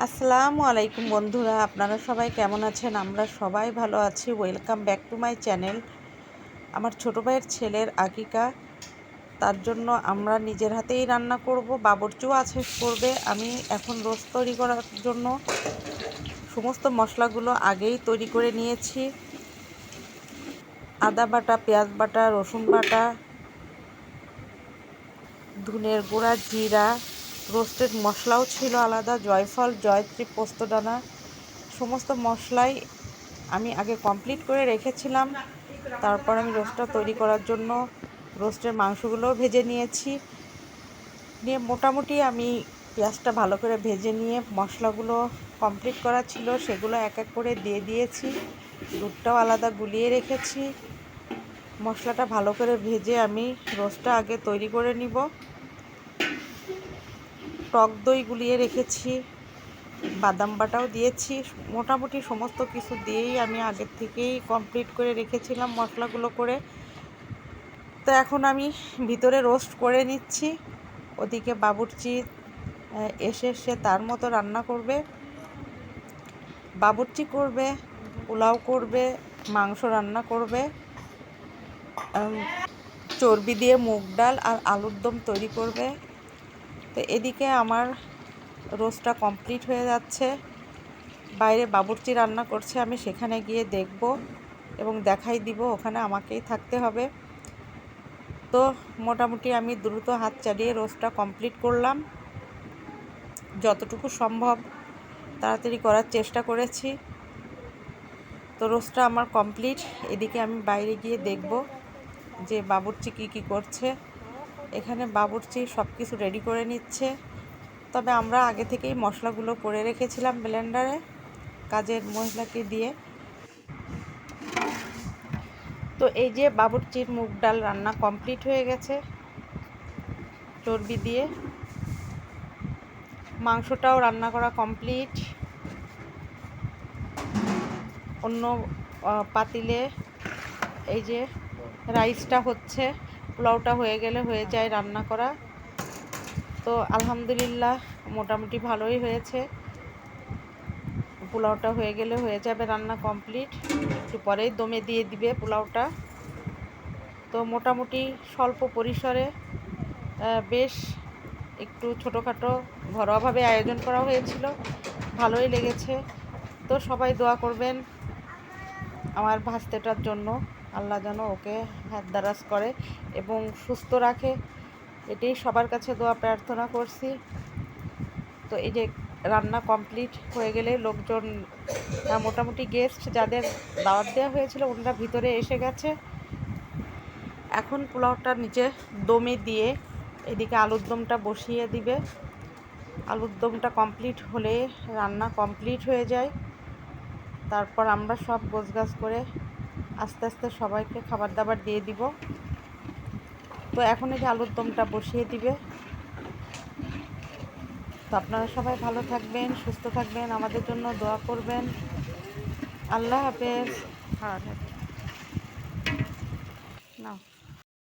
আসসালামু আলাইকুম বন্ধুরা, আপনারা সবাই কেমন আছেন? আমরা সবাই ভালো আছি। Welcome back to my channel. আমার ছোটো ভাইয়ের ছেলের আকিকা, তার জন্য আমরা নিজের হাতেই রান্না করব। বাবুর্চিও আছে করবে। আমি এখন রোস্ট তৈরি করার জন্য সমস্ত মশলাগুলো আগেই তৈরি করে নিয়েছি। আদা বাটা, পেঁয়াজ বাটা, রসুন বাটা, ধনের গুঁড়া, জিরা, রোস্টেড মশলাও ছিল আলাদা, জয়ফল, জয়ত্রী, পোস্তদানা, সমস্ত মশলাই আমি আগে কমপ্লিট করে রেখেছিলাম। তারপর আমি রোস্টটা তৈরি করার জন্য রোস্টের মাংসগুলোও ভেজে নিয়েছি। নিয়ে মোটামুটি আমি পেঁয়াজটা ভালো করে ভেজে নিয়ে মশলাগুলো কমপ্লিট করা ছিল, সেগুলো এক এক করে দিয়ে দিয়েছি। দুধটাও আলাদা গুলিয়ে রেখেছি। মশলাটা ভালো করে ভেজে আমি রোস্টটা আগে তৈরি করে নিব। টক দই গুলিয়ে রেখেছি, বাদাম বাটাও দিয়েছি। মোটামুটি সমস্ত কিছু দিয়েই আমি আগের থেকেই কমপ্লিট করে রেখেছিলাম মশলাগুলো করে। তো এখন আমি ভিতরে রোস্ট করে নিচ্ছি। ওদিকে বাবুর্চি এসে সে তার মতো রান্না করবে। বাবুর্চি করবে, পোলাও করবে, মাংস রান্না করবে, চর্বি দিয়ে মুগ ডাল আর আলুর দম তৈরি করবে। তো এদিকে আমার রোস্টটা কমপ্লিট হয়ে যাচ্ছে। বাইরে বাবুর্চি রান্না করছে, আমি সেখানে গিয়ে দেখব এবং দেখাই দিব। ওখানে আমাকেই থাকতে হবে। তো মোটামুটি আমি দ্রুত হাত চালিয়ে রোস্টটা কমপ্লিট করলাম। যতটুকু সম্ভব তাড়াতাড়ি করার চেষ্টা করেছি। তো রোস্টটা আমার কমপ্লিট। এদিকে আমি বাইরে গিয়ে দেখব যে বাবুর্চি কি করছে। এখানে বাবুর্চি সব কিছু রেডি করে নিচ্ছে। তবে আমরা আগে থেকেই মশলাগুলো করে রেখেছিলাম ব্লেন্ডারে, কাজের মহিলাকে দিয়ে। তো এই যে বাবুর্চির মুগ ডাল রান্না কমপ্লিট হয়ে গেছে চর্বি দিয়ে। মাংসটাও রান্না করা কমপ্লিট। অন্য পাতিলে এই যে রাইসটা হচ্ছে, পোলাওটা হয়ে গেলে হয়ে যায় রান্না করা। তো আলহামদুলিল্লাহ মোটামুটি ভালোই হয়েছে। পোলাওটা হয়ে গেলে হয়ে যাবে রান্না কমপ্লিট। একটু পরেই দমে দিয়ে দিবে পোলাওটা। তো মোটামুটি স্বল্প পরিসরে বেশ একটু ছোটোখাটো ঘরোয়াভাবে আয়োজন করা হয়েছিল, ভালোই লেগেছে। তো সবাই দোয়া করবেন আমার ভাস্তেটার জন্য, আল্লাহ যেন ওকে হাত দারাজ করে এবং সুস্থ রাখে, এটাই সবার কাছে দোয়া প্রার্থনা করছি। তো এই যে রান্না কমপ্লিট হয়ে গেলে লোকজন, মোটামুটি গেস্ট যাদের দাওয়াত দেওয়া হয়েছিল ওনারা ভিতরে এসে গেছে। এখন পোলাওটা নিচে দমে দিয়ে এদিকে আলুর দমটা বসিয়ে দিবে। আলুর দমটা কমপ্লিট হলে রান্না কমপ্লিট হয়ে যায়। তারপর আমরা সব গোছগাছ করে আস্তে আস্তে সবাইকে খাবার দাবার দিয়ে দিব। তো এখন এই যে আলুর দমটা বসিয়ে দিবে। তো আপনারা সবাই ভালো থাকবেন, সুস্থ থাকবেন, আমাদের জন্য দোয়া করবেন। আল্লাহ হাফেজ। না